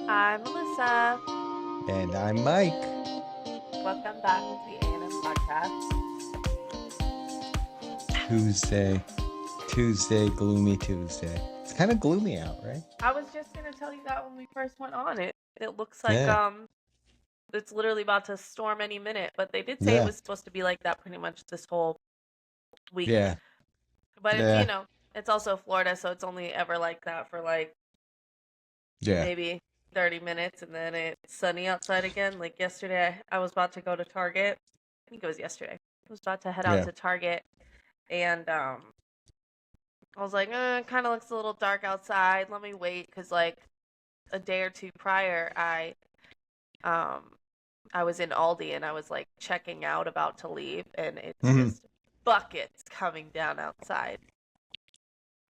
I'm Alyssa. And I'm Mike. Welcome back to the A&M podcast. Tuesday. Tuesday, gloomy Tuesday. It's kind of gloomy out, right? I was just gonna tell you that when we first went on it. It looks like Yeah. it's literally about to storm any minute, but they did say it Yeah. was supposed to be like that pretty much this whole week. Yeah. But it's Yeah. it's also Florida, so it's only ever like that for like Yeah. maybe 30 minutes and then it's sunny outside again. Like yesterday I was about to go to Target. I think it was yesterday. I was about to head out Yeah. to Target and I was like, it kind of looks a little dark outside. Let me wait, because like a day or two prior, um I was in Aldi and I was like checking out, about to leave, and it's hmm just buckets coming down outside.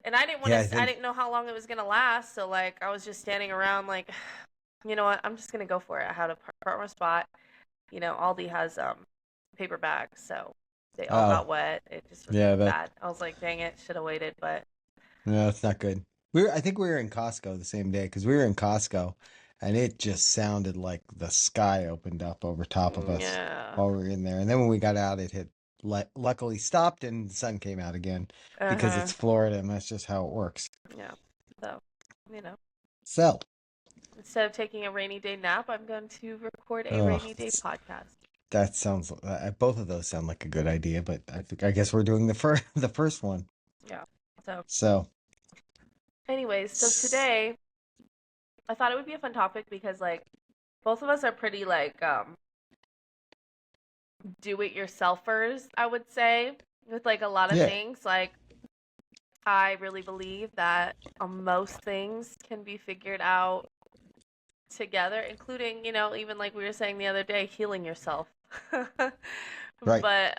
And I didn't want Yeah, to. I I think. didn't know how long it was gonna last, so like I was just standing around, like, you know what? I'm just gonna go for it. I had a park my spot. Aldi has paper bags, so they all Oh, got wet. It just was yeah, that bad. I was like, dang it, should have waited, but no, that's not good. I think we were in Costco the same day because we were in Costco and it just sounded like the sky opened up over top of us yeah. while we were in there. And then when we got out, it had luckily stopped and the sun came out again Uh because huh. it's Florida and that's just how it works. Yeah. So, you know, So, instead of taking a rainy day nap, I'm going to record a oh, rainy day podcast. that sounds. Both of those sound like a good idea, but I guess we're doing the first one. Yeah. So, So, anyways, so s- today I thought it would be a fun topic because like both of us are pretty like do it yourselfers, I would say, with like a lot of yeah, things. Like I really believe that most things can be figured out together, including, even like we were saying the other day, healing yourself. right. but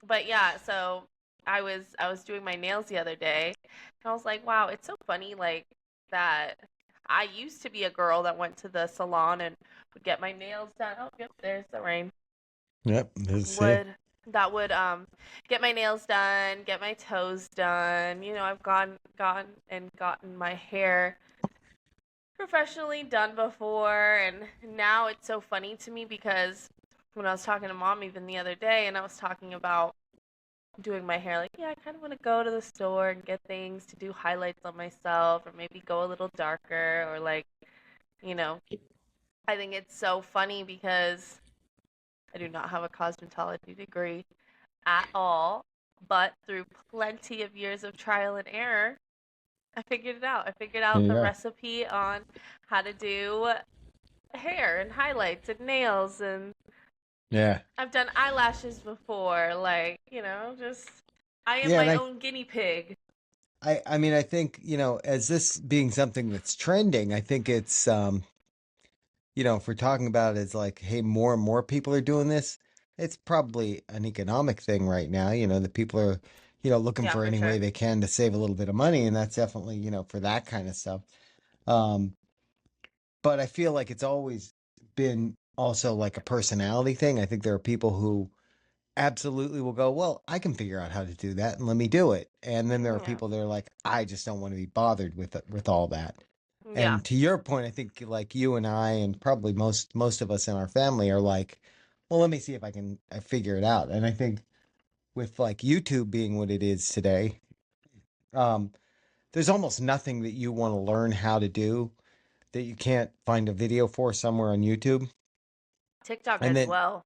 but yeah, so I was doing my nails the other day and I was like, wow, it's so funny like that I used to be a girl that went to the salon and would get my nails done. Oh, yep, there's the rain. Yep, this here. Would that would get my nails done, get my toes done. I've gone and gotten my hair professionally done before, and now it's so funny to me because when I was talking to mom even the other day and I was talking about doing my hair, like, yeah, I kind of want to go to the store and get things to do highlights on myself, or maybe go a little darker, or like, you know, I think it's so funny because I do not have a cosmetology degree at all, but through plenty of years of trial and error, I figured it out. I figured There out you the go. recipe on how to do hair and highlights and nails, and Yeah, I've done eyelashes before, like, just I am yeah, and my own guinea pig. I mean, I think as this being something that's trending, I think it's if we're talking about it as like, hey, more and more people are doing this, it's probably an economic thing right now. That people are, looking Yeah, for for any way sure. they can to save a little bit of money, and that's definitely, for that kind of stuff. Um, but I feel like it's always been also like a personality thing. I think there are people who absolutely will go, well, I can figure out how to do that and let me do it. And then there are Yeah. people that are like, I just don't want to be bothered with all that. Yeah. And to your point, I think like you and I and probably most of us in our family are like, well, let me see if I can figure it out. And I think with like YouTube being what it is today, um, there's almost nothing that you want to learn how to do that you can't find a video for somewhere on YouTube. TikTok And as then well.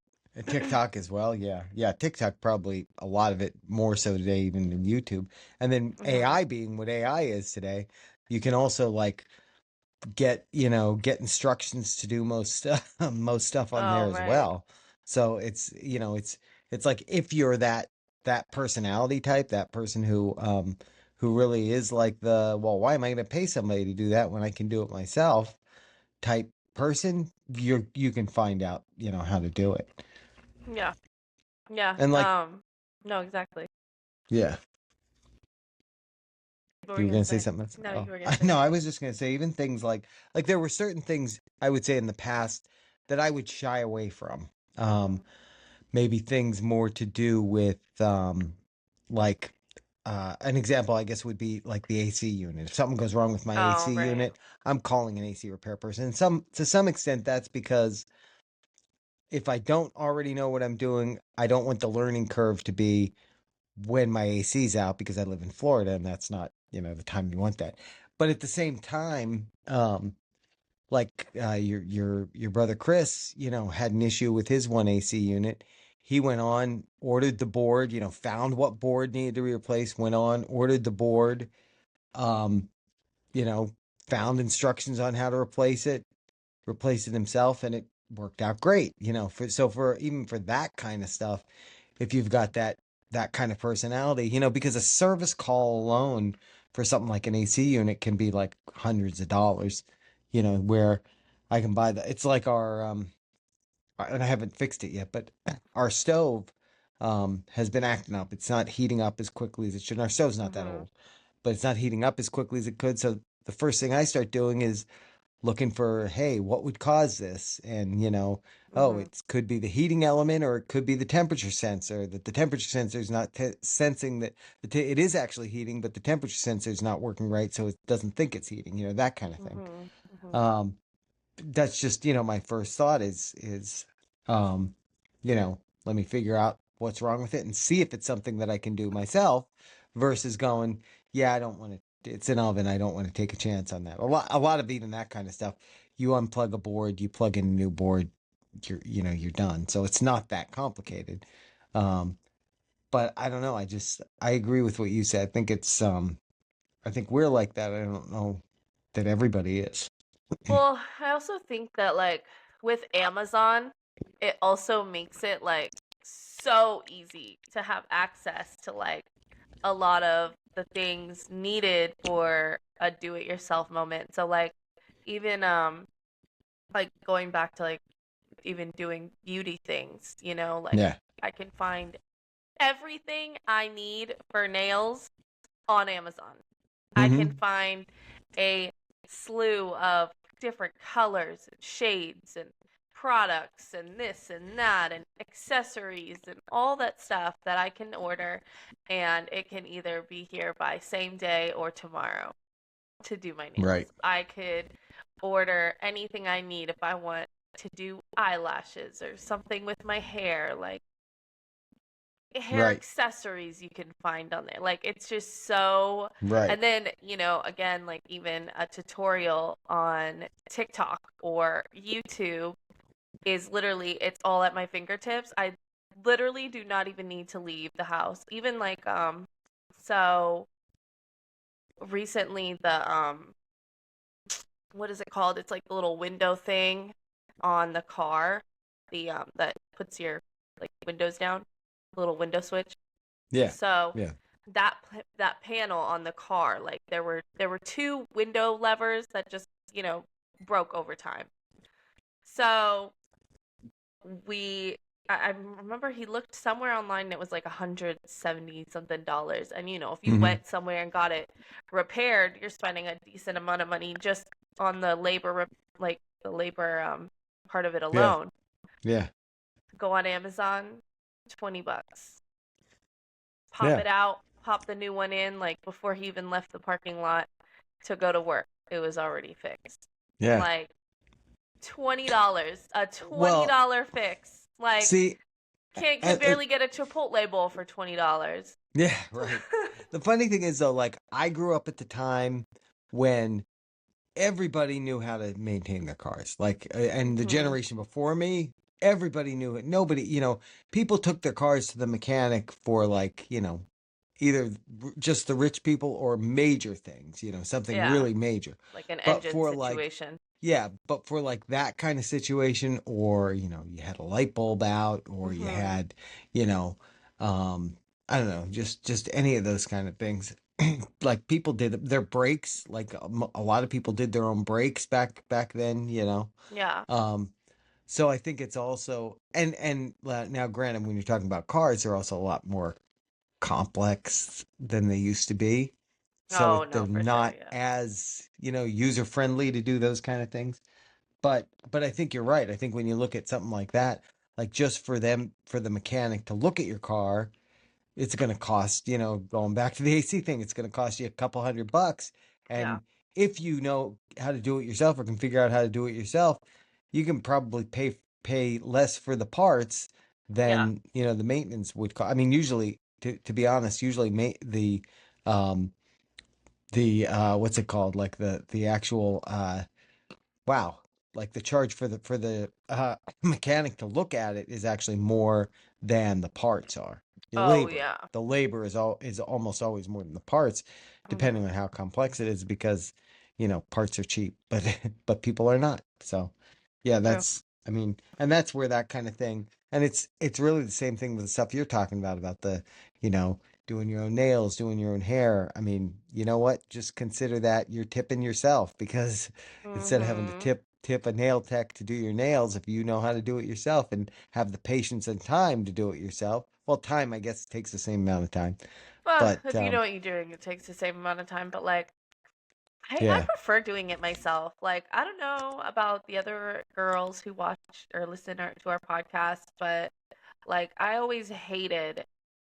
TikTok as well. Yeah. Yeah. TikTok, probably a lot of it more so today, even than YouTube. And then Hmm. AI being what AI is today, you can also like get instructions to do most stuff, most stuff on there Oh, as right. well. So it's like if you're that personality type, that person who really is like the, well, why am I going to pay somebody to do that when I can do it myself type person, you can find out, how to do it. Yeah. Yeah. And like, No, exactly. yeah, What were you you were gonna gonna say say? something else? No, Oh, you were gonna I say know. I something. was just gonna say even things like there were certain things I would say in the past that I would shy away from. Hmm. Maybe things more to do with like an example, I guess, would be like the AC unit. If something goes wrong with my Oh, AC right. unit, I'm calling an AC repair person. And to some extent, that's because if I don't already know what I'm doing, I don't want the learning curve to be when my AC's out because I live in Florida and that's not, the time you want that. But at the same time, like your brother Chris, had an issue with his one AC unit. He went on, ordered the board, found what board needed to be replaced, went on, ordered the board, um, you know, found instructions on how to replace it himself, and it worked out great. For even for that kind of stuff, if you've got that kind of personality, because a service call alone for something like an AC unit can be like hundreds of dollars, where I can buy it's like our and I haven't fixed it yet, but our stove has been acting up. It's not heating up as quickly as it should. And our stove's not that Mhm. old, but it's not heating up as quickly as it could. So the first thing I start doing is looking for, hey, what would cause this? And, oh, Mhm. it could be the heating element or it could be the temperature sensor, that the temperature sensor is not sensing that it is actually heating, but the temperature sensor is not working right. So it doesn't think it's heating, that kind of thing. Mhm. Mhm. Um, that's just, my first thought um, let me figure out what's wrong with it and see if it's something that I can do myself versus going, yeah, I don't want to, it's an oven. I don't want to take a chance on that. A lot of even that kind of stuff. You unplug a board, you plug in a new board, you're done. So it's not that complicated. Um, but I don't know. I agree with what you said. I think we're like that. I don't know that everybody is. Well, I also think that like with Amazon, it also makes it like so easy to have access to like a lot of the things needed for a do-it-yourself moment. So like even like going back to like even doing beauty things, like Yeah. I can find everything I need for nails on Amazon. I can Mm-hmm. find a slew of different colors and shades and products and this and that and accessories and all that stuff that I can order, and it can either be here by same day or tomorrow to do my Right. nails. I could order anything I need if I want to do eyelashes or something with my hair, like hair Right. accessories you can find on there. Like it's just so, Right. and then, again, like even a tutorial on TikTok or YouTube is literally it's all at my fingertips. I literally do not even need to leave the house. Even like so recently the what is it called? It's like the little window thing on the car, the that puts your like windows down, the little window switch. Yeah. So Yeah. that panel on the car, like there were two window levers that just broke over time. So we I remember he looked somewhere online and it was like 170 something dollars. And if you Mm-hmm. went somewhere and got it repaired, you're spending a decent amount of money just on the labor, like the labor part of it Yeah. alone. Yeah. Go on Amazon, $20. Pop Yeah. it out, pop the new one in, like before he even left the parking lot to go to work. It was already fixed. Yeah. Like $20, a twenty Well, dollar fix. Like see, can and, barely get a Chipotle bowl for $20. yeah, right. The funny thing is though, like I grew up at the time when everybody knew how to maintain their cars. Like, and the Mhm. generation before me, everybody knew it. Nobody, people took their cars to the mechanic for like, either just the rich people or major things, something Yeah, really major. like an But engine for like, situation. yeah, but for like that kind of situation, or, you had a light bulb out, or you Mhm. had, you know, I don't know, just any of those kind of things. Like people did their brakes, like a lot of people did their own brakes back then. Yeah. Um, so I think it's also and now, granted, when you're talking about cars, they're also a lot more complex than they used to be. So Oh, no, they're for sure, not yeah. as, user friendly to do those kind of things. But I think you're right. I think when you look at something like that, like just for the mechanic to look at your car it's going to cost, going back to the AC thing, it's going to cost you a couple $100. Yeah. And if you know how to do it yourself or can figure out how to do it yourself, you can probably pay less for the parts Yeah. than, the maintenance would cost. I mean, usually, to be honest, usually um, what's it called? Like the actual, wow, like the charge for the mechanic to look at it is actually more than the parts are. The Oh labor, yeah. the labor is almost always more than the parts, Mhm. depending on how complex it is, because parts are cheap, but but people are not. So yeah, True. I mean, and that's where that kind of thing, and it's really the same thing with the stuff you're talking about the, you know, doing your own nails, doing your own hair. I mean, you know what? Just consider that you're tipping yourself, because instead of having to Mhm. tip a nail tech to do your nails, if you know how to do it yourself and have the patience and time to do it yourself, well, time, I guess, takes the same amount of time. Well, But if you know what you're doing, it takes the same amount of time. But like, I yeah, prefer doing it myself. Like, I don't know about the other girls who watch or listen to our podcast, but like, I always hated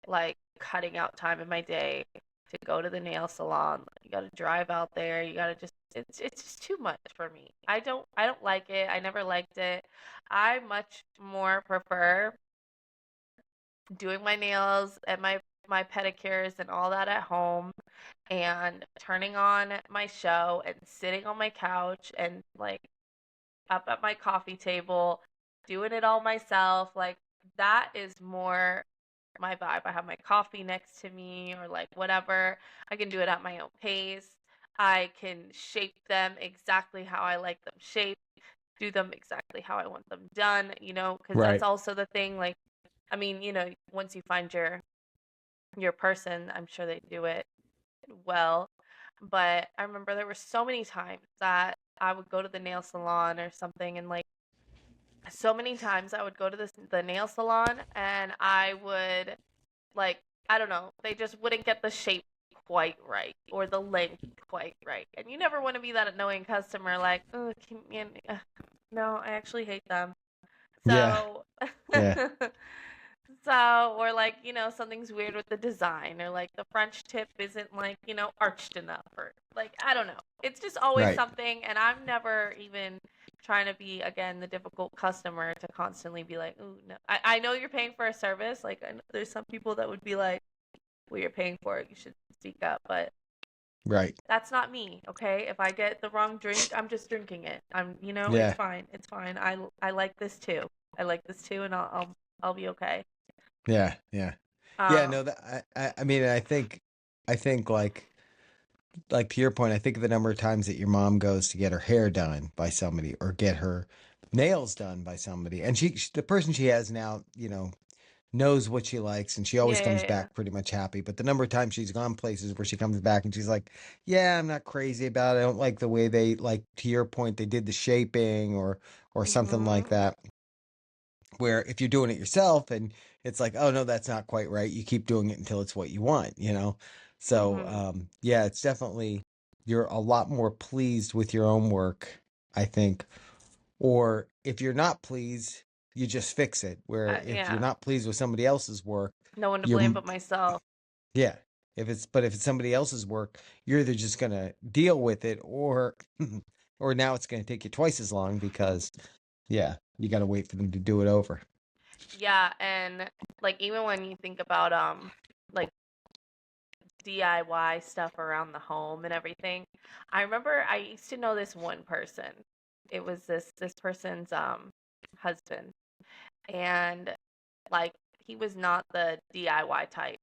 like cutting out time in my day to go to the nail salon. You got to drive out there. You got to just it's just too much for me. I don't like it. I never liked it. I much more prefer doing my nails and my pedicures and all that at home and turning on my show and sitting on my couch and like up at my coffee table doing it all myself. Like that is more my vibe. I have my coffee next to me or like whatever. I can do it at my own pace. I can shape them exactly how I like them shaped, do them exactly how I want them done, because that's right, also the thing. Like, I mean, once you find your person, I'm sure they do it well. But I remember there were so many times that I would go to the nail salon or something, and like so many times I would go to the nail salon and I would like I don't know, they just wouldn't get the shape quite right or the length quite right. And you never want to be that annoying customer like, oh, no, I actually hate them. yeah, So yeah, so or like, something's weird with the design or like the French tip isn't like, arched enough or like I don't know. It's just always right, something and I'm never even trying to be again the difficult customer to constantly be like, "Ooh, no." I know you're paying for a service. Like I know there's some people that would be like, "Well, you're paying for it. You should speak up." But right, that's not me, okay? If I get the wrong drink, I'm just drinking it. It's yeah, fine. It's fine. I like this too. I like this too, and I'll be okay. yeah, yeah, yeah. Um, No, that I mean, I think like to your point, I think of the number of times that your mom goes to get her hair done by somebody or get her nails done by somebody, and the person she has now, knows what she likes, and she always yeah, yeah, comes yeah. back pretty much happy. But the number of times she's gone places where she comes back and she's like, "Yeah, I'm not crazy about it. I don't like the way they, like, to your point, they did the shaping or something like Mhm. that." Where if you're doing it yourself and it's like, "Oh no, that's not quite right," you keep doing it until it's what you want. So Mhm. yeah, it's definitely, you're a lot more pleased with your own work, I think. Or if you're not pleased, you just fix it. Where if you're Yeah. not pleased with somebody else's work, No one to blame you're but myself. yeah. If it's somebody else's work, you're either just gonna deal with it, or or now it's gonna take you twice as long, because yeah, you got to wait for them to do it over. Yeah, and like even when you think about like DIY stuff around the home and everything, I remember I used to know this one person. It was this person's husband, and like he was not the DIY type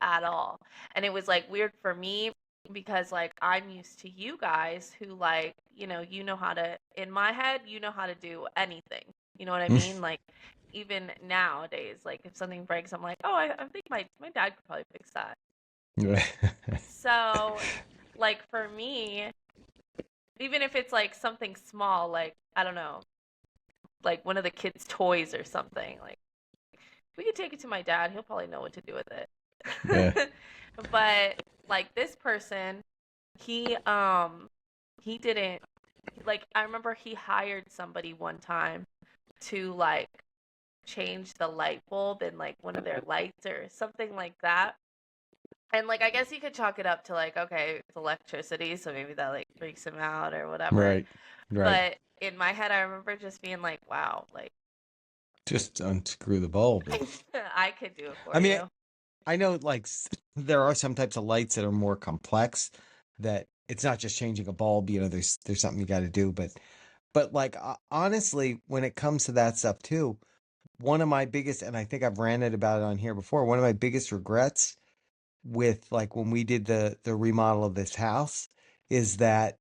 at all. And it was like weird for me because like I'm used to you guys who like, you know how to in my head, you know how to do anything. You know what I mean? Like even nowadays, like if something breaks, I'm like, oh, I think my dad could probably fix that. So like for me, even if it's like something small, like I don't know, like one of the kids' toys or something, like we could take it to my dad. He'll probably know what to do with Yeah. it. But like this person, he didn't like I remember he hired somebody one time to like change the light bulb in like one of their lights or something like that. And like I guess you could chalk it up to like, okay, it's electricity, so maybe that like freaks him out or whatever. Right. Right. But in my head I remember just being like, wow, like Just unscrew the bulb. I could do it for I mean, you. I know like there are some types of lights that are more complex that it's not just changing a bulb, there's something you got to do, but like honestly, when it comes to that stuff too, one of my biggest, and I think I've ranted about it on here before, one of my biggest regrets with like when we did the remodel of this house is that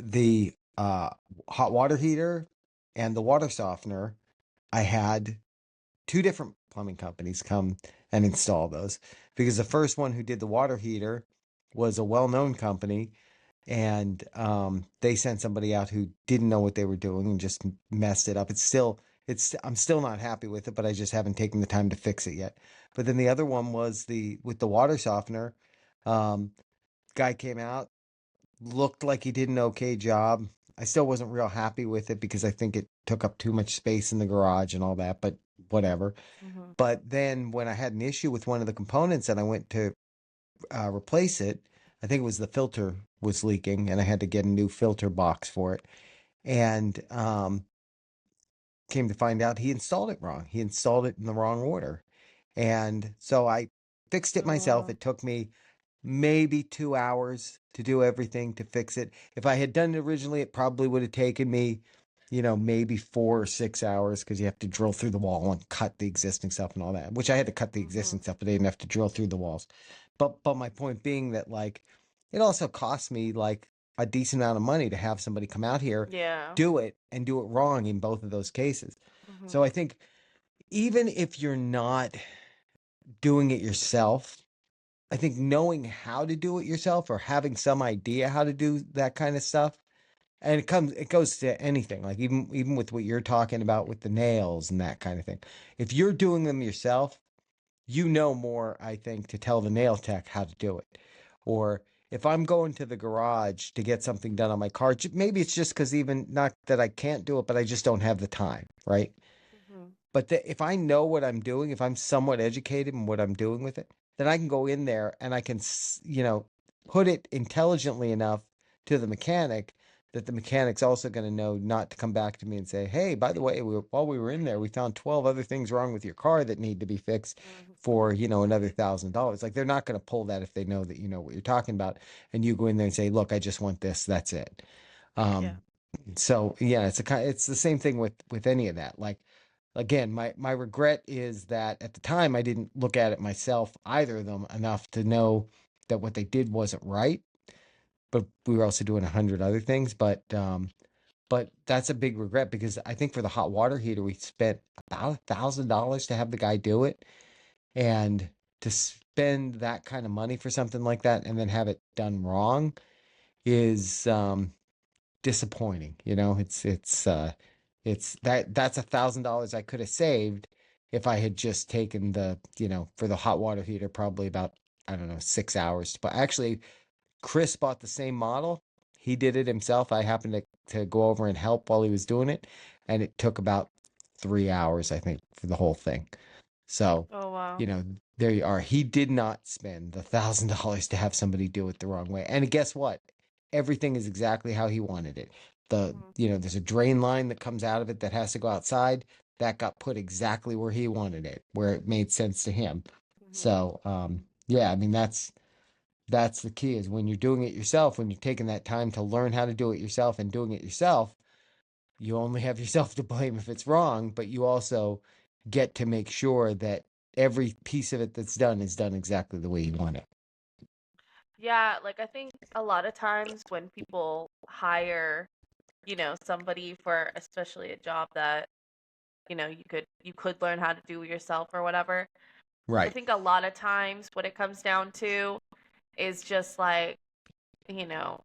the hot water heater and the water softener, I had two different plumbing companies come and install those because the first one who did the water heater was a well-known company, and they sent somebody out who didn't know what they were doing and just messed it up. It's I'm still not happy with it, but I just haven't taken the time to fix it yet. But then the other one was the with the water softener. Um, Guy came out, looked like he did an okay job. I still wasn't real happy with it because I think it took up too much space in the garage and all that, but whatever. Hmm. But then when I had an issue with one of the components and I went to replace it, I think it was the filter was leaking and I had to get a new filter box for it. And came to find out he installed it wrong. He installed it in the wrong order. And so I fixed it Oh myself. wow. It took me maybe 2 hours to do everything to fix it. If I had done it originally, it probably would have taken me, maybe 4 or 6 hours because you have to drill through the wall and cut the existing stuff and all that, which I had to cut the Hmm. existing stuff, but I didn't have to drill through the walls. But my point being that like it also cost me like a decent amount of money to have somebody come out here, Yeah. do it and do it wrong in both of those cases. Hmm. So I think even if you're not doing it yourself, I think knowing how to do it yourself or having some idea how to do that kind of stuff, and it goes to anything, like even with what you're talking about with the nails and that kind of thing. If you're doing them yourself, you know more, I think, to tell the nail tech how to do it. Or if I'm going to the garage to get something done on my car, maybe it's just because even not that I can't do it, but I just don't have the time, right? Hmm. But if I know what I'm doing, if I'm somewhat educated in what I'm doing with it, then I can go in there and I can, put it intelligently enough to the mechanic that the mechanic's also going to know not to come back to me and say, "Hey, by the way, while we were in there, we found 12 other things wrong with your car that need to be fixed for, another $1,000." Like they're not going to pull that if they know that you know what you're talking about, and you go in there and say, "Look, I just want this. That's it." Yeah. Um, so yeah, it's the same thing with any of that. Like again, my regret is that at the time I didn't look at it myself, either of them, enough to know that what they did wasn't right. But we were also doing 100 other things. But that's a big regret because I think for the hot water heater we spent about $1,000 to have the guy do it, and to spend that kind of money for something like that and then have it done wrong is disappointing. That's $1,000 I could have saved if I had just taken for the hot water heater, probably about, I don't know, 6 hours. But actually, Chris bought the same model. He did it himself. I happened to go over and help while he was doing it, and it took about 3 hours, I think, for the whole thing. So, Oh wow. you know, there you are. He did not spend the $1,000 to have somebody do it the wrong way. And guess what? Everything is exactly how he wanted it. Hmm. There's a drain line that comes out of it that has to go outside. That got put exactly where he wanted it, where it made sense to him. Hmm. So, yeah, I mean, that's the key is when you're doing it yourself, when you're taking that time to learn how to do it yourself and doing it yourself, you only have yourself to blame if it's wrong, but you also get to make sure that every piece of it that's done is done exactly the way you want it. Yeah, like I think a lot of times when people hire, somebody for especially a job that, you could learn how to do yourself or whatever. I Right. think a lot of times what it comes down to is just like, you know,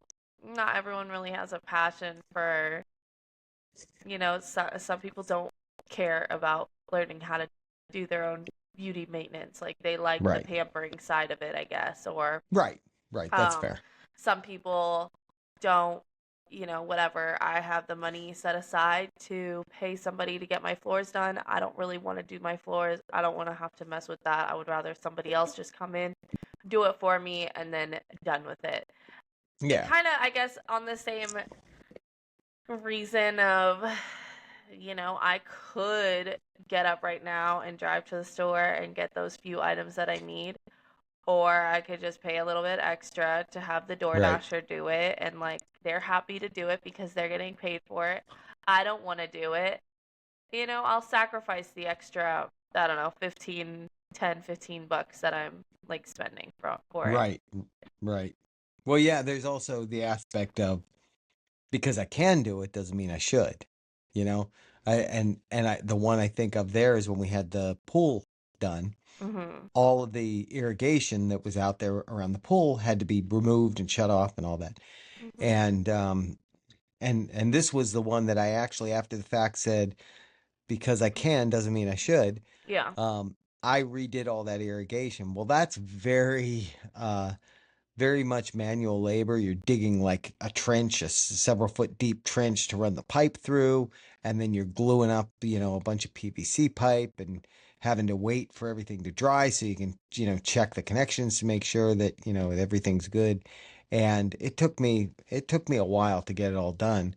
not everyone really has a passion for, some people don't care about learning how to do their own beauty maintenance. Like they like the Right. pampering side of it, I guess, or Right. Right. That's um fair. some people don't, whatever, I have the money set aside to pay somebody to get my floors done. I don't really want to do my floors. I don't want to have to mess with that. I would rather somebody else just come in, do it for me, and then done with it. And Yeah. kind of, I guess, on the same reason of, I could get up right now and drive to the store and get those few items that I need. Or I could just pay a little bit extra to have the Right. DoorDasher do it, and like they're happy to do it because they're getting paid for it. I don't want to do it. I'll sacrifice the extra, I don't know, 15, 10, 15 bucks that I'm like spending for it. Right. Right. Well, yeah, there's also the aspect of because I can do it doesn't mean I should. You know, the one I think of there is when we had the pool done. Mhm. All of the irrigation that was out there around the pool had to be removed and shut off and all that. Mhm. And and this was the one that I actually after the fact said because I can doesn't mean I should. Yeah. Um, I redid all that irrigation. Well, that's very much manual labor. You're digging like a trench, a several foot deep trench to run the pipe through, and then you're gluing up, a bunch of PVC pipe and having to wait for everything to dry so you can, check the connections to make sure that, everything's good. And it took me a while to get it all done.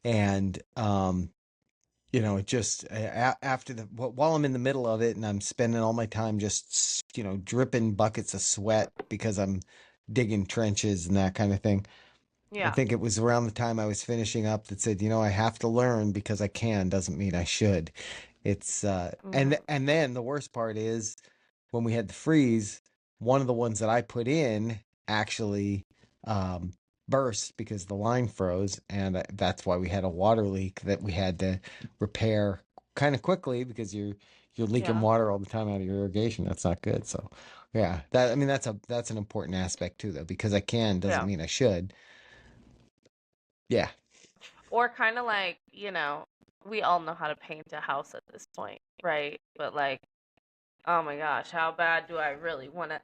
And it just after while I'm in the middle of it and I'm spending all my time just dripping buckets of sweat because I'm digging trenches and that kind of thing. I Yeah. think it was around the time I was finishing up that said, I have to learn because I can doesn't mean I should. It's Mhm. and then the worst part is when we had the freeze, one of the ones that I put in actually um, burst because the line froze, and that's why we had a water leak that we had to repair kind of quickly because you're leaking Yeah. water all the time out of your irrigation. That's not good. So, yeah, that I mean that's an important aspect too, though, because I can doesn't Yeah. mean I should. Yeah, Or kind of like, we all know how to paint a house at this point, right? But like, oh my gosh, how bad do I really want to,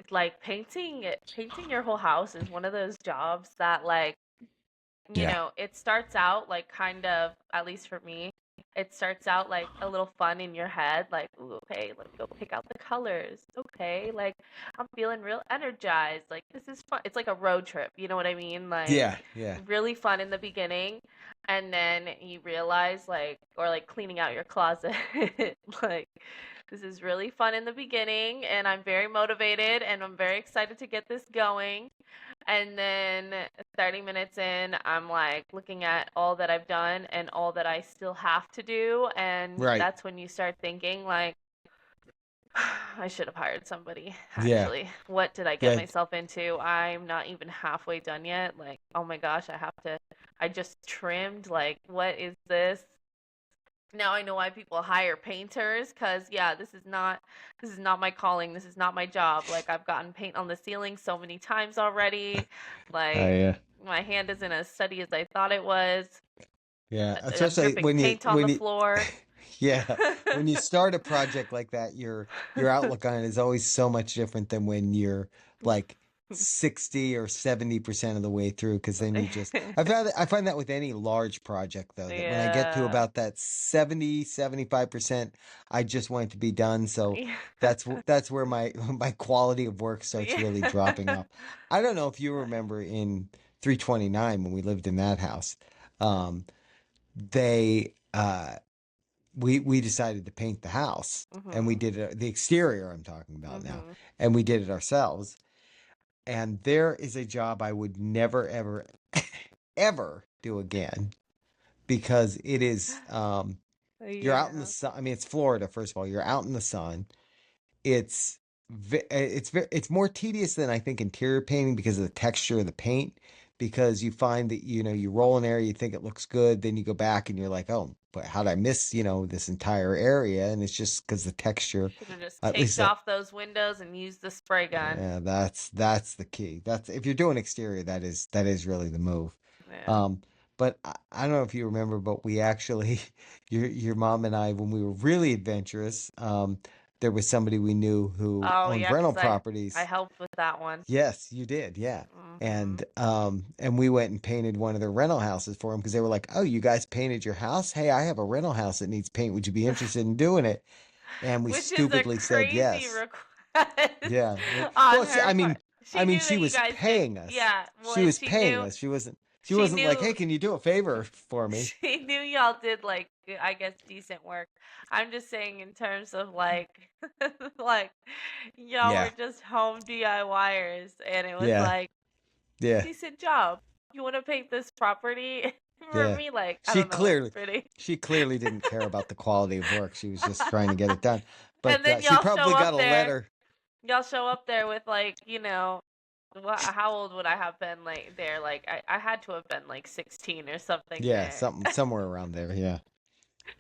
like, painting your whole house is one of those jobs that like, yeah, it starts out like kind of, at least for me, it starts out like a little fun in your head, like, ooh, okay, let me go pick out the colors. Okay, like I'm feeling real energized. Like this is fun. It's like a road trip, you know what I mean? Like yeah, yeah, really fun in the beginning, and then you realize like, or like cleaning out your closet, like this is really fun in the beginning, and I'm very motivated and I'm very excited to get this going. And then 30 minutes in, I'm like looking at all that I've done and all that I still have to do. And right, that's when you start thinking, like, I should have hired somebody, yeah, actually. What did I get yeah, myself into? I'm not even halfway done yet. Like, oh my gosh, I just trimmed. Like, what is this? Now I know why people hire painters, because yeah, this is not my calling, this is not my job. Like I've gotten paint on the ceiling so many times already. Like yeah. my hand isn't as steady as I thought it was. Yeah, I'm especially dripping when you paint on when the you floor. yeah, when you start a project like that, your outlook on it is always so much different than when you're like 60 or 70% of the way through because then you just I find that with any large project though that when I get to Yeah. about that 70-75%, I just want it to be done. So Yeah. that's where my my quality of work starts Yeah. really dropping off. I don't know if you remember in 329 when we lived in that house. Um, they we decided to paint the house and we Mhm. did it, the exterior I'm talking about now, Mhm. and we did it ourselves. And there is a job I would never ever ever do again because it is you're out in the Yeah. sun. I mean, it's Florida, first of all. You're out in the sun. It's it's more tedious than I think interior painting because of the texture of the paint. Because you find that you roll an area, you think it looks good, then you go back and you're like, oh, but how did I miss this entire area? And it's just because the texture, Should have just at taped least off those windows and used the spray gun. yeah, that's the key. That's if you're doing exterior, that is really the move. Yeah. Um, but I don't know if you remember, but we actually, your mom and I, when we were really adventurous, there was somebody we knew who Oh owned yeah, rental 'cause I properties. helped with that one. Yes, you did. Yeah. Hmm. And we went and painted one of their rental houses for them because they were like, "Oh, you guys painted your house? Hey, I have a rental house that needs paint. Would you be interested in doing it?" And we Which is a stupidly said crazy yes. request Yeah. on Well, her part. I She mean, knew she that you was guys did. paying us. Yeah, well, She and was paying us. She she wasn't like, knew "Hey, can you do a favor for me?" she knew y'all did like I guess decent work. I'm just saying in terms of like like y'all were Yeah. just home DIYers and it was Yeah. like Yeah. decent job. You want to paint this property for Yeah. me? Like I She don't know, clearly pretty. she clearly didn't care about the quality of work. She was just trying to get it done. And But then she y'all show probably got up a there. letter. Y'all show up there with like what? How old would I have been like there? Like I had to have been like 16 or something Yeah, there. somewhere around there. Yeah.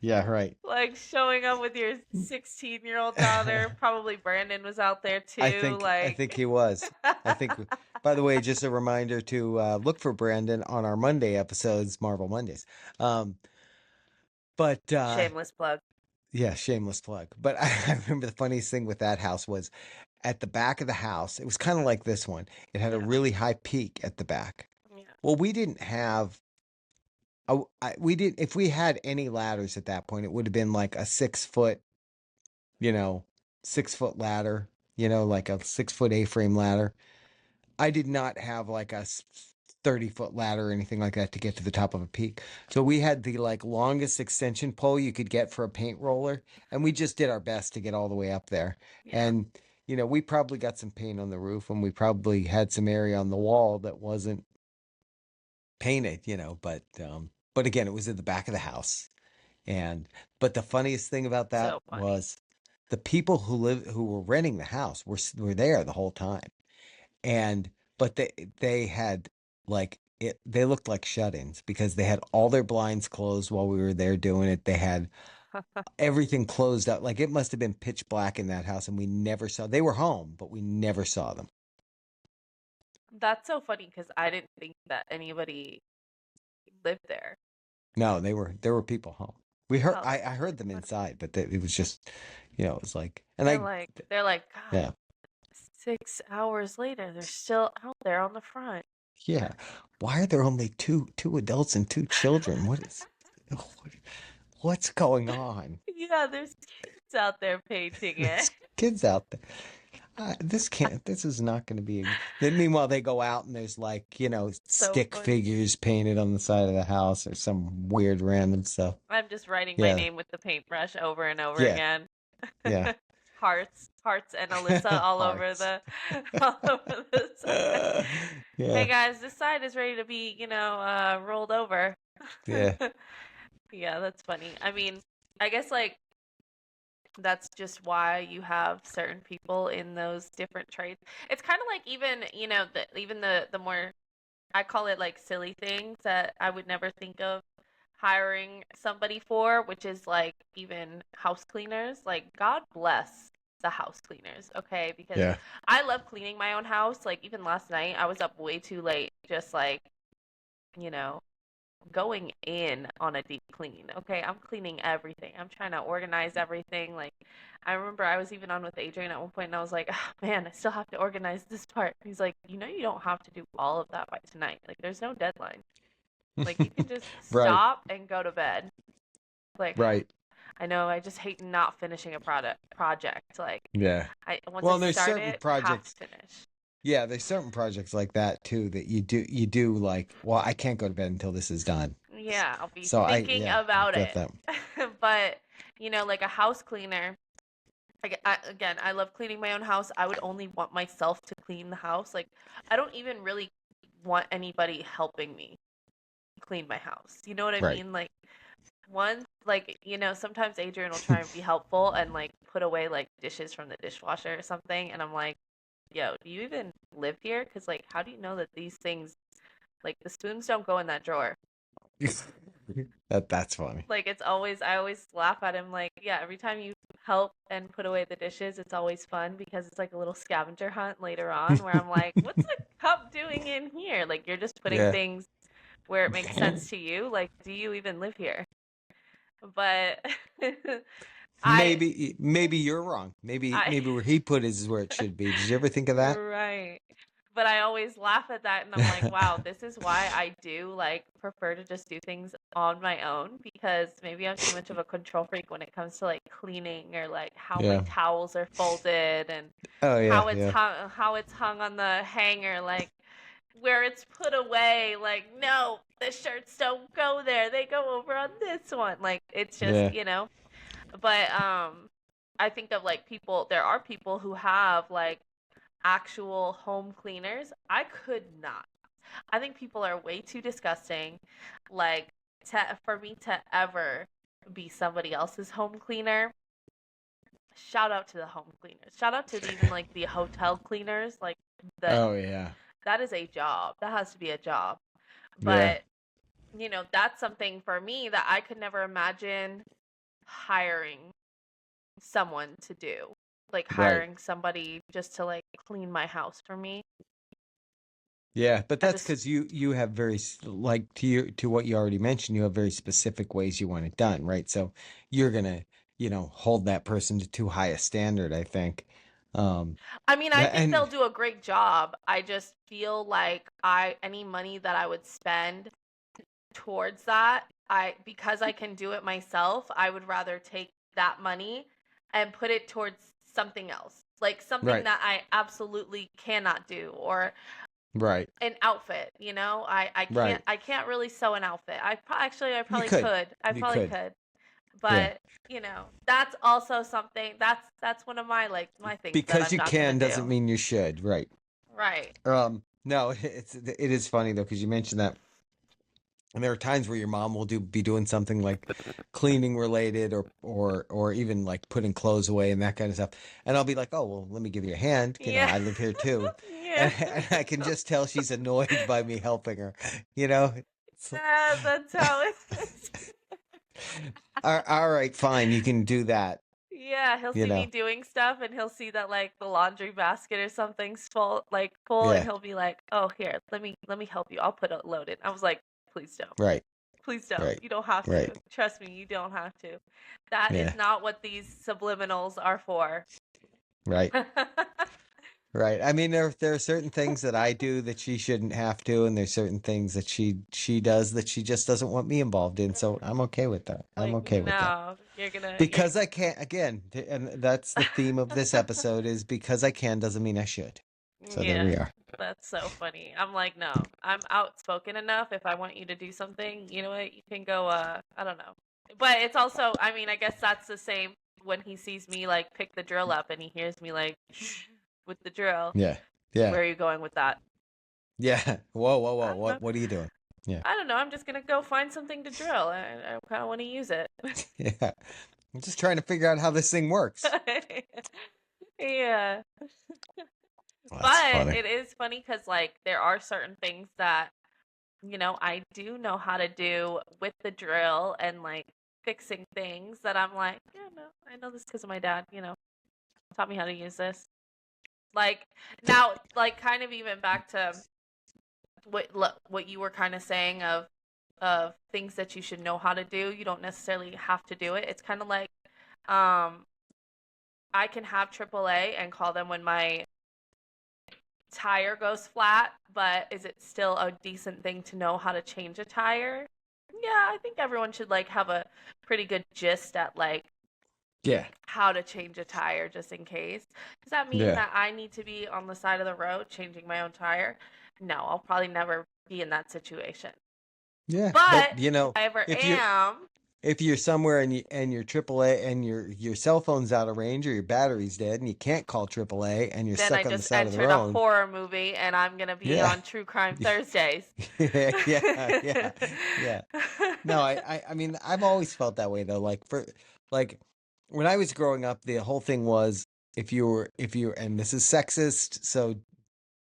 Yeah, right. Like showing up with your 16-year-old daughter. Probably Brandon was out there too. I Like think he was. I think by the way, just a reminder to look for Brandon on our Monday episodes, Marvel Mondays. Um but shameless plug. yeah, shameless plug. But I remember the funniest thing with that house was at the back of the house. It was kind of like this one. It had a Yeah. really high peak at the back. Yeah. Well, we didn't have we did if we had any ladders at that point, it would have been like a 6 foot, you know, 6 foot ladder, like a 6 foot A-frame ladder. I did not have like a 30-foot ladder or anything like that to get to the top of a peak. So we had the like longest extension pole you could get for a paint roller, and we just did our best to get all the way up there. Yeah. And we probably got some paint on the roof, and we probably had some area on the wall that wasn't painted, but again, it was at the back of the house. And but the funniest thing about that So funny. was the people who were renting the house were there the whole time. And but they had like it they looked like shut-ins because they had all their blinds closed while we were there doing it. They had everything closed up. Like it must have been pitch black in that house, and we never saw they were home, but we never saw them. That's so funny because I didn't think that anybody lived there. No, there were people home. We heard Oh, I that's heard so them funny. inside, but it was just it was like and They're I like they're like God. yeah. 6 hours later, they're still out there on the front. Yeah. Why are there only two adults and two children? What's going on? Yeah, there's kids out there painting it. There's kids out there. This is not going to be. Then meanwhile, they go out and there's like, So stick funny. figures painted on the side of the house or some weird random stuff. I'm just writing my Yeah. name with the paintbrush over and over Yeah. again. Yeah. Hearts, and Alyssa all over Hearts. the all over the side. Hey Yeah. guys, this side is ready to be, rolled over. Yeah. Yeah, that's funny. I mean, I guess like that's just why you have certain people in those different trades. It's kind of like even, even the more I call it like silly things that I would never think of hiring somebody for, which is like even house cleaners. Like, God bless the house cleaners, okay? Because Yeah. I love cleaning my own house. Like, even last night, I was up way too late, just like, you know, going in on a deep clean. Okay, I'm cleaning everything. I'm trying to organize everything. Like, I remember I was even on with Adrian at one point, and I was like, oh, man, I still have to organize this part. He's like, you don't have to do all of that by tonight. Like, there's no deadline. Like, you can just Right. stop and go to bed. Like, Right. I know I just hate not finishing a project. Like, Yeah. I once I Well, there's start certain it, have to projects. finish. Yeah, there's certain projects like that too that you do like, well, I can't go to bed until this is done. Yeah, I'll be So thinking I about get it. that. But, like a house cleaner, again, I love cleaning my own house. I would only want myself to clean the house. Like, I don't even really want anybody helping me clean my house. You know what I Right. mean? Like, sometimes Adrian will try and be helpful and like put away like dishes from the dishwasher or something. And I'm like, yo, do you even live here? Because, like, how do you know that these things, like, the spoons don't go in that drawer? That's funny. Like, I always laugh at him, like, yeah, every time you help and put away the dishes, it's always fun because it's like a little scavenger hunt later on where I'm like, what's the cup doing in here? Like, you're just putting Yeah. things where it makes sense to you. Like, do you even live here? But I maybe you're wrong. I Maybe where he put is where it should be. Did you ever think of that? right. But I always laugh at that and I'm like, wow, this is why I do like prefer to just do things on my own because maybe I'm too much of a control freak when it comes to like cleaning or like how my Yeah. towels are folded and Oh yeah, yeah, how it's hung on the hanger, like where it's put away, like no, the shirts don't go there. They go over on this one. Like it's just, yeah. but I think of like people, there are people who have like actual home cleaners. I could not. I think people are way too disgusting, like for me to ever be somebody else's home cleaner. Shout out to the home cleaners. Shout out to even like the hotel cleaners. Like the Oh yeah, that is a job. That has to be a job. yeah. But that's something for me that I could never imagine hiring someone to do. Like Right. hiring somebody just to like clean my house for me. Yeah, but I that's just because you have like to what you already mentioned, you have very specific ways you want it done, right? So you're gonna, hold that person to too high a standard, I think. Um, I mean, I think and they'll do a great job. I just feel like I any money that I would spend towards that, I because I can do it myself, I would rather take that money and put it towards something else. Like something right, that I absolutely cannot do or right, an outfit. right. I can't really sew an outfit. Actually I You probably could, could. I you probably could, could. yeah. But, that's also something that's one of my like my things that Because I'm you not going can to doesn't do. mean you should, right? Right. No, it is funny though because you mentioned that. And there are times where your mom will be doing something like cleaning related or even like putting clothes away and that kind of stuff. And I'll be like, "Oh, well, let me give you a hand. Yeah. I live here too." Yeah. And I can just tell she's annoyed by me helping her. You know? It's, Yeah, that's how it is. all right, fine, you can do that, Yeah, he'll you see me know. doing stuff and he'll see that like the laundry basket or something's full and Yeah, he'll be like, "Oh, here, let me help you. I'll put a load in." I was like, "Please don't. right, Please don't. right, You don't have right. to. Trust me, you don't have to." That is Yeah, not what these subliminals are for. right. Right. I mean, there are certain things that I do that she shouldn't have to, and there's certain things that she does that she just doesn't want me involved in. So I'm okay with that. I'm Like, okay with that no, you're because I can't. Again, and that's the theme of this episode is because I can doesn't mean I should. So there yeah, we are. that's so funny. I'm like, no, I'm outspoken enough. If I want you to do something, you know what? You can go, I don't know. But it's also, I mean, I guess that's the same when he sees me like pick the drill up and he hears me like with the drill. Yeah. Yeah. Where are you going with that? Yeah. Whoa, whoa, whoa. I don't know. What are you doing? Yeah. I don't know. I'm just gonna go find something to drill. I kind of want to use it. Yeah. I'm just trying to figure out how this thing works. Yeah. That's But funny. it is funny because like there are certain things that I do know how to do with the drill and like fixing things that I'm like, yeah, no, I know this because of my dad, taught me how to use this. Like now, like kind of even back to what you were kind of saying of things that you should know how to do. You don't necessarily have to do it. It's kind of like um I can have AAA and call them when my tire goes flat, but is it still a decent thing to know how to change a tire? Yeah, I think everyone should like have a pretty good gist at like Yeah. how to change a tire just in case. Does that mean Yeah. that I need to be on the side of the road changing my own tire? No, I'll probably never be in that situation. Yeah. But But if I ever if you am, if you're somewhere and your AAA and your cell phone's out of range or your battery's dead and you can't call AAA and you're then I stuck on the just side of the entered a road, horror movie and I'm gonna be yeah, on True Crime Thursdays. yeah, yeah, yeah. No, I mean, I've always felt that way though. Like when I was growing up, the whole thing was and this is sexist, so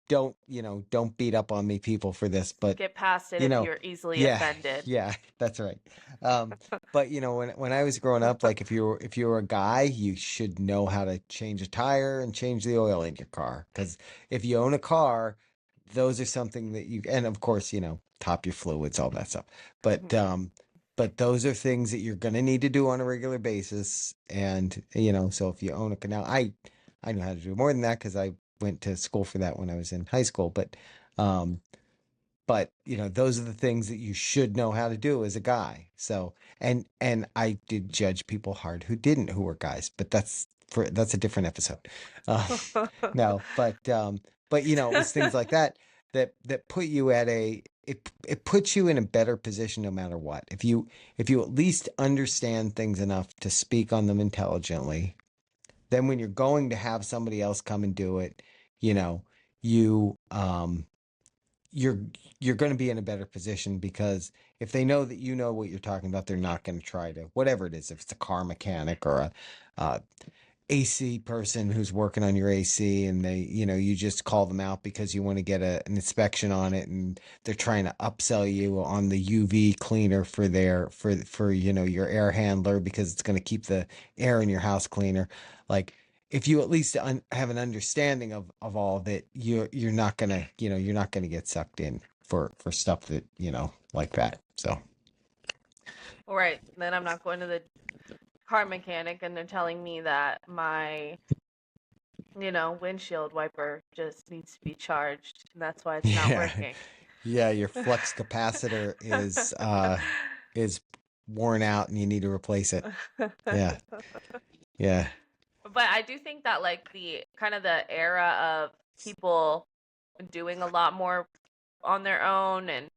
don't beat up on me, people, for this, but Get past it you if know, you're easily yeah, offended. yeah, that's right. But when I was growing up, like if you were a guy, you should know how to change a tire and change the oil in your car. Because if you own a car, those are something that and of course, top your fluids, all that stuff. But Mhm. but those are things that you're going to need to do on a regular basis. And, so if you own a canal, I know how to do more than that because I went to school for that when I was in high school. Um, those are the things that you should know how to do as a guy. So, and I did judge people hard who didn't, who were guys, but that's a different episode. Uh, no, it was things like that that put you at it puts you in a better position no matter what. If you at least understand things enough to speak on them intelligently, then when you're going to have somebody else come and do it, you know, you you're you're going to be in a better position because if they know that you know what you're talking about, they're not going to try to whatever it is. If it's a car mechanic or a AC person who's working on your AC and you just call them out because you want to get an inspection on it and they're trying to upsell you on the UV cleaner for your air handler because it's going to keep the air in your house cleaner. Like if you at least have an understanding of all of it, you're not going to, you're not going to get sucked in for stuff that, like that. So Right. Then I'm not going to the car mechanic and they're telling me that my, windshield wiper just needs to be charged and that's why it's not yeah. working. Yeah, your flux capacitor is worn out and you need to replace it. Yeah. Yeah. But I do think that like the kind of the era of people doing a lot more on their own and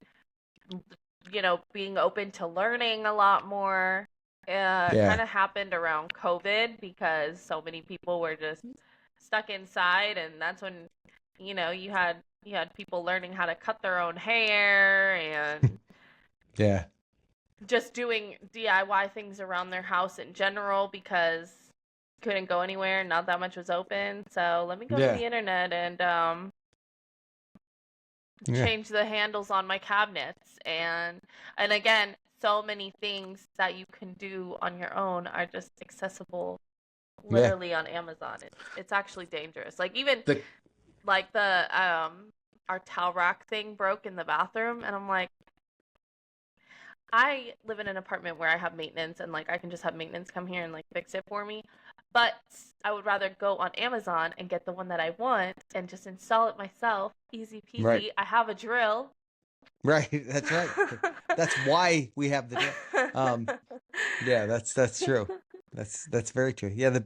being open to learning a lot more Yeah. kind of happened around COVID because so many people were just stuck inside and that's when you had people learning how to cut their own hair and Yeah. just doing DIY things around their house in general because couldn't go anywhere, not that much was open. So let me go to Yeah. the internet and Yeah. change the handles on my cabinets and again, so many things that you can do on your own are just accessible Yeah. literally on Amazon. It's actually dangerous. Like even The like the our towel rack thing broke in the bathroom and I'm like I live in an apartment where I have maintenance and like I can just have maintenance come here and like fix it for me. But I would rather go on Amazon and get the one that I want and just install it myself. Easy right. peasy. I have a drill. Right. That's right. That's why we have the drill. Um yeah, that's true. That's very true. Yeah,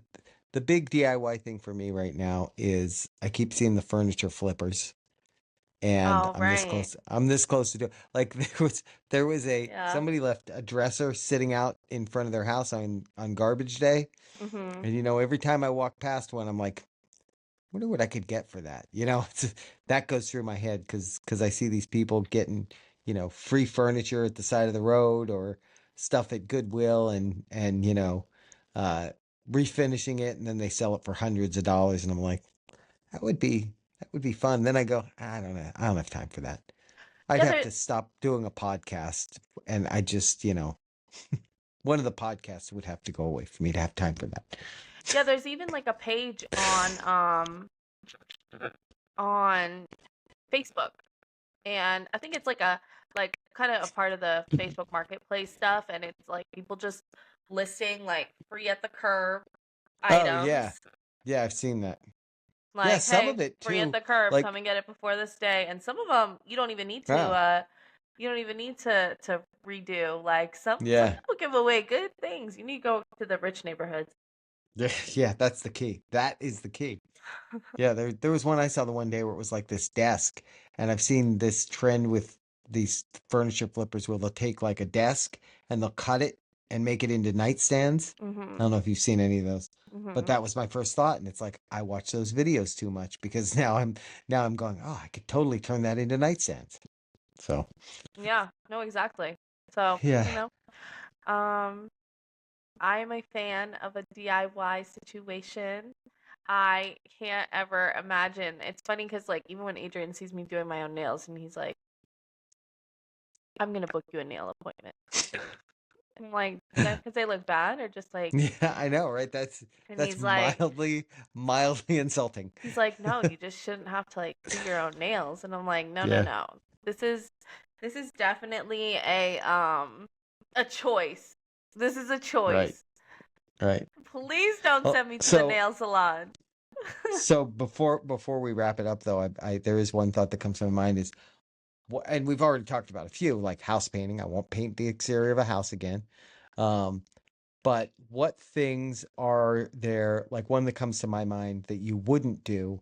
the big DIY thing for me right now is I keep seeing the furniture flippers. And Oh, right. I'm this close to do like there was a Yeah. somebody left a dresser sitting out in front of their house on garbage day. Mhm. And every time I walk past one, I'm like, wonder what I could get for that. That goes through my head because I see these people getting, free furniture at the side of the road or stuff at Goodwill and uh refinishing it and then they sell it for hundreds of dollars and I'm like, that would be that would be fun. Then I go, I don't know. I don't have time for that. I'd Yeah, have to stop doing a podcast and I just, one of the podcasts would have to go away for me to have time for that. there's even like a page on Facebook. And I think it's like a like kind of a part of the Facebook marketplace stuff and it's like people just listing like free at the curb Oh yeah. items. Yeah, I've seen that. Yeah, Like, some hey, of it free at too. the curb, Like, come and get it before this day. And some of them oh, you don't even need to redo. Like some yeah. people give away good things. You need to go to the rich neighborhoods. Yeah, yeah, that's the key. That is the key. Yeah, there was one I saw the one day where it was like this desk, and I've seen this trend with these furniture flippers where they'll take like a desk and they'll cut it and make it into nightstands. I Mhm. don't know if you've seen any of those, but Mhm. that was my first thought, and it's like I watch those videos too much because now I'm going, oh, I could totally turn that into nightstands. So Yeah, no, exactly. So, yeah, um I am a fan of a DIY situation. I can't ever imagine. It's funny because, like, even when Adrian sees me doing my own nails and he's like, I'm going to book you a nail appointment. I'm like, because they look bad or just like, yeah, I know, right? That's and that's mildly insulting. he's like, no, you just shouldn't have to like do your own nails. And I'm like, no, no, Yeah, no. This is, this is definitely a, a choice. This is a Right. choice. Right. Please don't Well, send me to the nail salon. so before we wrap it up, though, I there is one thought that comes to my mind is, and we've already talked about a few, like house painting. I won't paint the exterior of a house again. Um, but what things are there, like one that comes to my mind that you wouldn't do,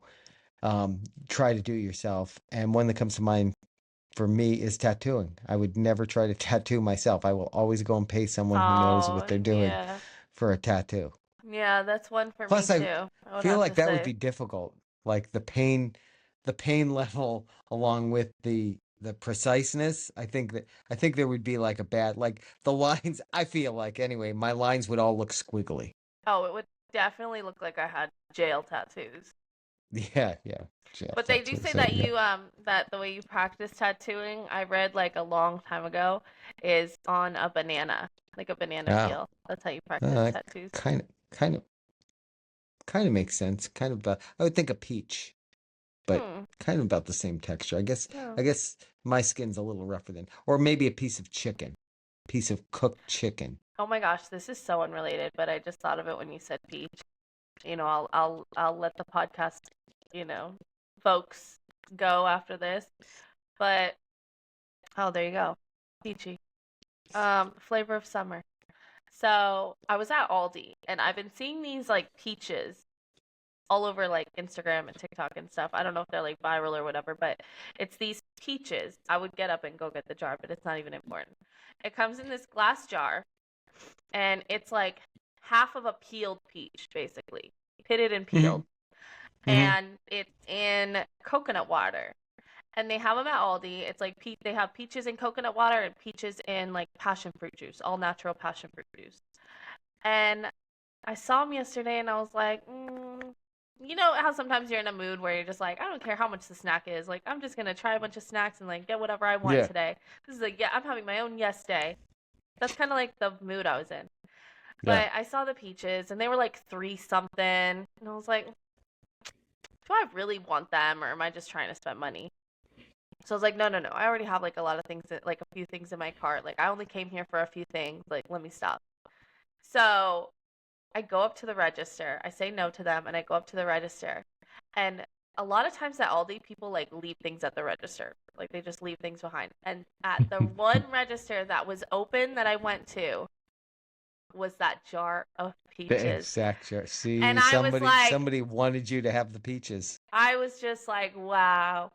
try to do yourself, and one that comes to mind for me is tattooing. I would never try to tattoo myself. I will always go and pay someone who knows what Oh, they're doing yeah. for a tattoo. Yeah, that's one for me Plus, I too, I would feel have like to that would say. be difficult. Like the pain level along with the preciseness. I think there would be like a bad, like the lines. I feel like anyway, my lines would all look squiggly. Oh, it would definitely look like I had jail tattoos. Yeah, yeah. Jail But they do tattoos. say There that you go. you that the way you practice tattooing, I read like a long time ago, is on a banana, like a banana Oh, peel. That's how you practice tattoos. kind of, kind of, kind of makes sense. Kind of. I would think a peach, but Hmm. kind of about the same texture. Yeah. I guess my skin's a little rougher than, or maybe a piece of chicken, piece of cooked chicken. Oh my gosh, this is so unrelated, but I just thought of it when you said peach. I'll let the podcast, you know, folks go after this. But oh, there you go. Peachy. Flavor of summer. So I was at Aldi and I've been seeing these like peaches all over like Instagram and TikTok and stuff. I don't know if they're like viral or whatever, but it's these peaches. I would get up and go get the jar, but it's not even important. It comes in this glass jar and it's like half of a peeled peach, basically, pitted and Hmm. peeled. Hmm. And it's in coconut water. And they have them at Aldi. It's like they have peaches in coconut water and peaches in like passion fruit juice, all natural passion fruit juice. And I saw them yesterday and I was like, you know how sometimes you're in a mood where you're just like, I don't care how much the snack is. Like, I'm just going to try a bunch of snacks and like get whatever I want Yeah, today. This is like, yeah, I'm having my own yes day. That's kind of like the mood I was in. yeah. But I saw the peaches and they were like 3 something. And I was like, do I really want them or am I just trying to spend money? So I was like, no, no, no. I already have like a lot of things, like a few things in my cart. Like, I only came here for a few things. Like, let me stop. So I go up to the register. I say no to them and I go up to the register. And a lot of times at Aldi, people like leave things at the register. Like they just leave things behind. And at the one register that was open that I went to was that jar of The peaches. exact shirt. See, And somebody wanted you to have the peaches. I was just like, wow,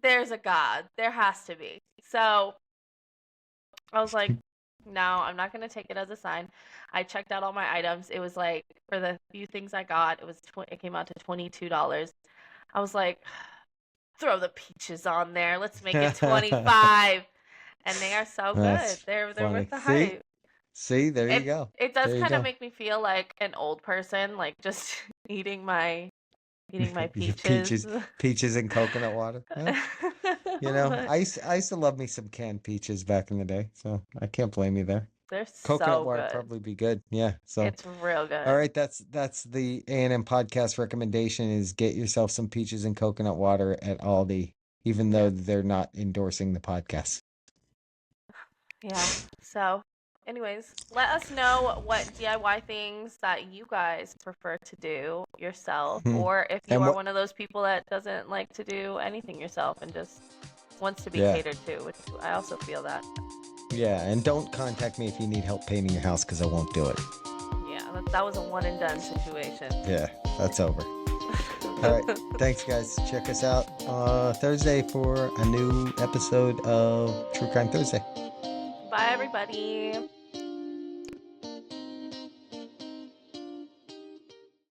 there's a God. There has to be. So I was like, no, I'm not gonna take it as a sign. I checked out all my items. It was like for the few things I got, it came out to $22. I was like, throw the peaches on there. Let's make it 25. And they are so good. That's They're funny. worth the hype. See, there you It go. it does There you kind of go. make me feel like an old person, like just eating my Your peaches. peaches and coconut water. Well, But I used to love me some canned peaches back in the day, so I can't blame you there. they're Coconut so water good. probably be good. Yeah. So, It's real all good. right, that's the A&M podcast recommendation is get yourself some peaches and coconut water at Aldi, even though Yeah. they're not endorsing the podcast. Yeah. So, anyways, let us know what DIY things that you guys prefer to do yourself, Hmm. or if you And are what? one of those people that doesn't like to do anything yourself and just wants to be Yeah. catered to, which I also feel that. Yeah, and don't contact me if you need help painting your house because I won't do it. Yeah, that was a one and done situation. Yeah, that's over. All right. Thanks, guys. Check us out Thursday for a new episode of True Crime Thursday. Bye, everybody.